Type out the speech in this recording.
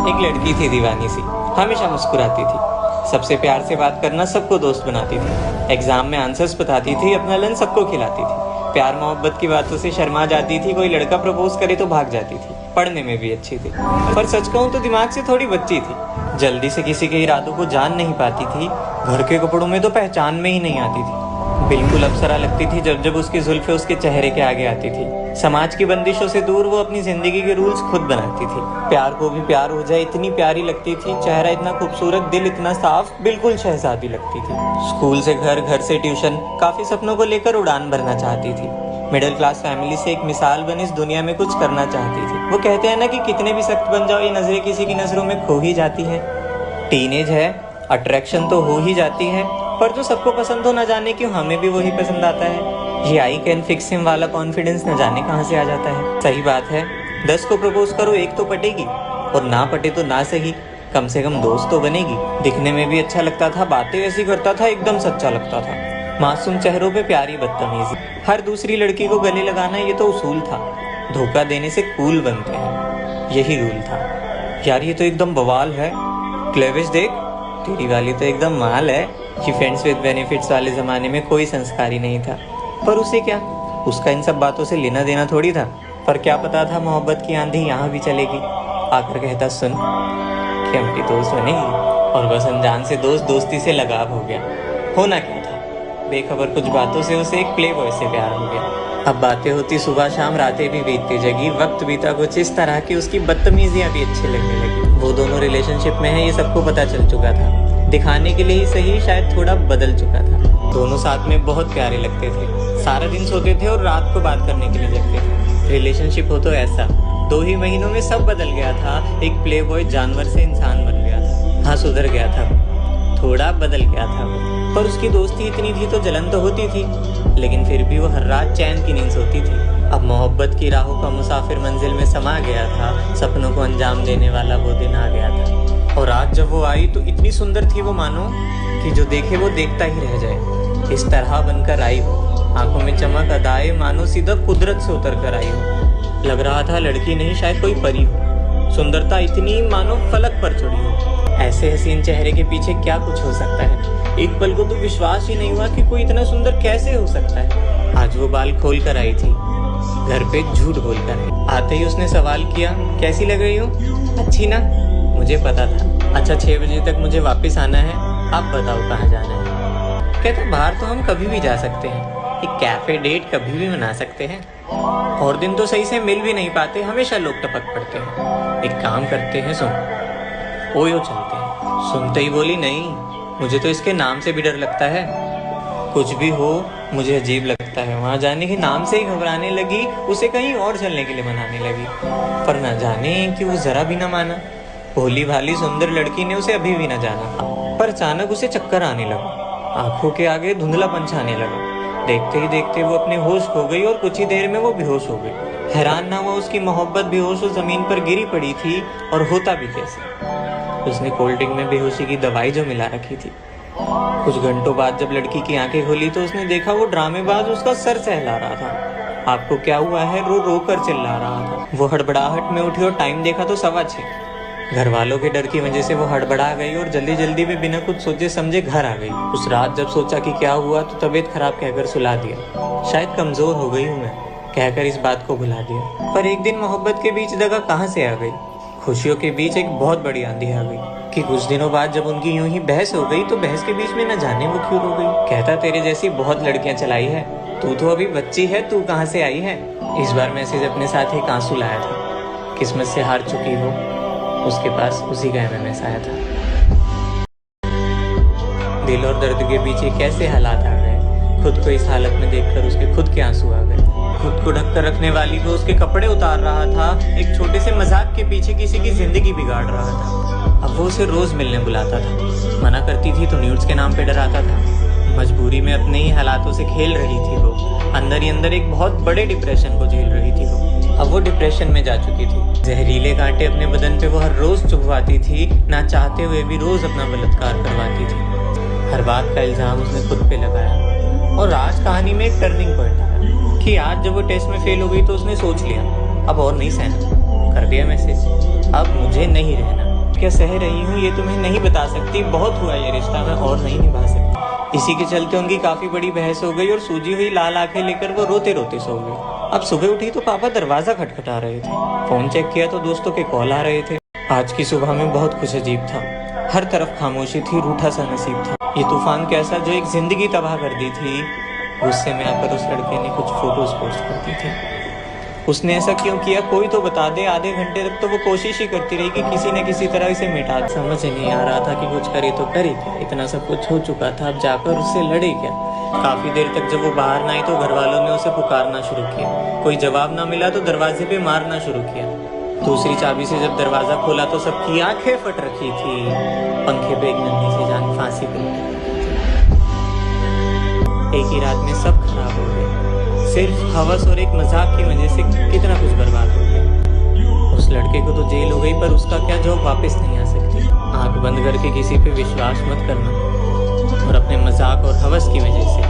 एक लड़की थी दीवानी सी, हमेशा मुस्कुराती थी, सबसे प्यार से बात करना, सबको दोस्त बनाती थी, एग्जाम में आंसर्स बताती थी, अपना लंच सबको खिलाती थी, प्यार मोहब्बत की बातों से शर्मा जाती थी, कोई लड़का प्रपोज करे तो भाग जाती थी, पढ़ने में भी अच्छी थी, पर सच कहूं तो दिमाग से थोड़ी बच्ची थी, जल्दी से किसी के इरादों को जान नहीं पाती थी, घर के कपड़ों में तो पहचान में ही नहीं आती थी, बिल्कुल अप्सरा लगती थी जब जब उसकी जुल्फे उसके चेहरे के आगे आती थी। समाज की बंदिशों से दूर वो अपनी जिंदगी के रूल्स खुद बनाती थी। प्यार को भी प्यार हो जाए इतनी प्यारी लगती थी, चेहरा इतना खूबसूरत, दिल इतना साफ, बिल्कुल शहजादी लगती थी। स्कूल से घर, घर से ट्यूशन, काफी सपनों को लेकर उड़ान भरना चाहती थी। मिडिल क्लास फैमिली से एक मिसाल बन इस दुनिया में कुछ करना चाहती थी। वो कहते हैं ना कि कितने भी सख्त बन जाओ, ये नजरें किसी की नजरों में खो ही जाती है। टीनेज है, अट्रैक्शन तो हो ही जाती है, पर जो सबको पसंद हो, न जाने क्यों हमें भी वही पसंद आता है। ये आई कैन फिक्स हिम वाला कॉन्फिडेंस न जाने कहाँ से आ जाता है। सही बात है, 10 को प्रपोज करो, एक तो पटेगी, और ना पटे तो ना सही, कम से कम दोस्त तो बनेगी। दिखने में भी अच्छा लगता था, बातें ऐसी करता था, एकदम सच्चा लगता था। मासूम चेहरों पे प्यारी बदतमीजी, हर दूसरी लड़की को गले लगाना ये तो उसूल था। धोखा देने से कूल बनते हैं, यही रूल था। यार ये तो एकदम बवाल है, क्लेविश देख, तेरी वाली तो एकदम माल है। कि फ्रेंड्स विद बेनिफिट्स वाले ज़माने में कोई संस्कारी नहीं था, पर उसे क्या, उसका इन सब बातों से लेना देना थोड़ी था। पर क्या पता था मोहब्बत की आंधी यहाँ भी चलेगी। आकर कहता सुन कि हमकी दोस्त बनेगी, और बस अनजान से दोस्त, दोस्ती से लगाव हो गया। होना क्या था, बेखबर कुछ बातों से उसे एक प्ले बॉय से प्यार हो गया। अब बातें होती सुबह शाम, रातें भी बीतती जगी, वक्त बीता कुछ इस तरह की उसकी बदतमीजियाँ भी अच्छी लगने लगी। वो दोनों रिलेशनशिप में है, ये सबको पता चल चुका था। दिखाने के लिए ही सही, शायद थोड़ा बदल चुका था। दोनों साथ में बहुत प्यारे लगते थे, सारा दिन सोते थे और रात को बात करने के लिए जगते थे। रिलेशनशिप हो तो ऐसा, 2 ही महीनों में सब बदल गया था। एक प्ले बॉय जानवर से इंसान बन गया था। हाँ, सुधर गया था, थोड़ा बदल गया था वो, पर उसकी दोस्ती इतनी थी तो जलन तो होती थी, लेकिन फिर भी वो हर रात चैन की नींद सोती थी। अब मोहब्बत की राहों का मुसाफिर मंजिल में समा गया था, सपनों को अंजाम देने वाला वो दिन आ गया था। और आज जब वो आई तो इतनी सुंदर थी वो, मानो कि जो देखे वो देखता ही रह जाए। इस तरह बनकर आई वो, आंखों में चमक अदाए, मानो सीधा कुदरत से उतर कर आई हो। लग रहा था लड़की नहीं, शायद कोई परी हो। सुंदरता इतनी मानो फलक पर चढ़ी हो। ऐसे हसीन चेहरे के पीछे क्या कुछ हो सकता है। एक पल को तो विश्वास ही नहीं हुआ कि कोई इतना सुंदर कैसे हो सकता है। आज वो बाल खोल कर आई थी, घर पे झूठ बोल कर आई। आते ही उसने सवाल किया, कैसी लग रही हो? अच्छी ना? मुझे पता था। अच्छा, 6 बजे तक मुझे वापस आना है, आप बताओ कहाँ जाना है? कहता बाहर तो हम कभी भी जा सकते हैं, एक कैफे डेट कभी भी मना सकते हैं, और दिन तो सही से मिल भी नहीं पाते, हमेशा लोग टपक पड़ते हैं। एक काम करते हैं, सुन, ओयो चलते हैं। सुनते ही बोली, नहीं, मुझे तो इसके नाम से भी डर लगता है। कुछ भी हो, मुझे अजीब लगता है। वहाँ जाने के नाम से ही घबराने लगी, उसे कहीं और चलने के लिए मनाने लगी, पर न जाने कि वो जरा भी न माना। भोली भाली सुंदर लड़की ने उसे अभी भी न जाना, पर अचानक उसे चक्कर आने लगा, आंखों के आगे धुंधलापन छाने लगा। देखते ही देखते वो अपने होश खो गई, और कुछ ही देर में वो बेहोश हो गई। हैरान ना हुआ उसकी मोहब्बत बेहोश हो जमीन पर गिरी पड़ी थी, और होता भी कैसे। उसने कोल्ड ड्रिंक में बेहोशी की दवाई जो मिला रखी थी। कुछ घंटों बाद जब लड़की की आंखें खोली तो उसने देखा वो ड्रामेबाज उसका सर सहला रहा था। आपको क्या हुआ है? रो रो कर चिल्ला रहा था। वो हड़बड़ाहट में उठी और टाइम देखा तो 6:15। घर वालों के डर की वजह से वो हड़बड़ा गई और जल्दी जल्दी में बिना कुछ सोचे समझे घर आ गई। उस रात जब सोचा कि क्या हुआ तो तबीयत खराब कहकर सुला दिया। शायद कमजोर हो गई हूँ मैं, कहकर इस बात को भुला दिया। पर एक दिन मोहब्बत के बीच दगा कहाँ से आ गई। खुशियों के बीच एक बहुत बड़ी आंधी आ गई कि कुछ दिनों बाद जब उनकी यूं ही बहस हो गई तो बहस के बीच में न जाने वो क्यों हो गई। कहता तेरे जैसी बहुत लड़कियां चलाई है, तू तो अभी बच्ची है, तू कहाँ से आई है। इस बार मैसेज अपने साथ एक आंसू लाया था। किस्मत से हार चुकी हो, उसके पास उसी का MMS आया था। दिल और दर्द के पीछे कैसे हालात आ गए। खुद को इस हालत में देखकर उसके खुद के आंसू आ गए। खुद को ढककर रखने वाली वो उसके कपड़े उतार रहा था, एक छोटे से मजाक के पीछे किसी की जिंदगी बिगाड़ रहा था। अब वो उसे रोज मिलने बुलाता था, मना करती थी तो न्यूड्स के नाम पे डराता था। मजबूरी में अपने ही हालातों से खेल रही थी वो, अंदर ही अंदर एक बहुत बड़े डिप्रेशन को झेल रही थी वो। अब वो डिप्रेशन में जा चुकी थी। जहरीले कांटे अपने बदन पे वो हर रोज चुभवाती थी, ना चाहते हुए भी रोज अपना बलात्कार करवाती थी। हर बात का इल्जाम उसने खुद पे लगाया। और आज कहानी में एक टर्निंग पॉइंट आया कि आज जब वो टेस्ट में फेल हो गई तो उसने सोच लिया अब और नहीं सहना। कर दिया मैसेज, अब मुझे नहीं रहना। सह रही हूँ ये तुम्हें नहीं बता सकती, बहुत हुआ ये रिश्ता मैं और नहीं निभा सकती। इसी के चलते उनकी काफी बड़ी बहस हो गई और सूजी हुई लाल आंखें लेकर वो रोते रोते सो गई। अब सुबह उठी तो पापा दरवाजा खटखटा रहे थे। फोन चेक किया तो दोस्तों के कॉल आ रहे थे। आज की सुबह में बहुत कुछ अजीब था। हर तरफ खामोशी थी, रूठा सा नसीब था। ये तूफान कैसा जो एक जिंदगी तबाह कर दी थी। गुस्से में आकर उस लड़के ने कुछ फोटोज पोस्ट कर दी थी। उसने ऐसा क्यों किया कोई तो बता दे। आधे घंटे तक तो वो कोशिश ही करती रही कि किसी न किसी तरह इसे मिटा दे। समझ नहीं आ रहा था कि कुछ करे तो करे क्या। इतना सब कुछ हो चुका था, अब जाकर उससे लड़े क्या। काफी देर तक जब वो बाहर ना आई तो घर वालों ने उसे पुकारना शुरू किया। कोई जवाब ना मिला तो दरवाजे पे मारना शुरू किया। दूसरी चाबी से जब दरवाजा खोला तो सबकी आंखें फट रखी थी। पंखे पे एक नन्ही सी जान फांसी पे लटक रखी थी। एक ही रात में सब खराब हो गया। सिर्फ हवस और एक मजाक की वजह से कितना कुछ बर्बाद हो गया। उस लड़के को तो जेल हो गई, पर उसका क्या जॉब वापस नहीं आ सकती। आंख बंद करके किसी पे विश्वास मत करना, और अपने मजाक और हवस की वजह से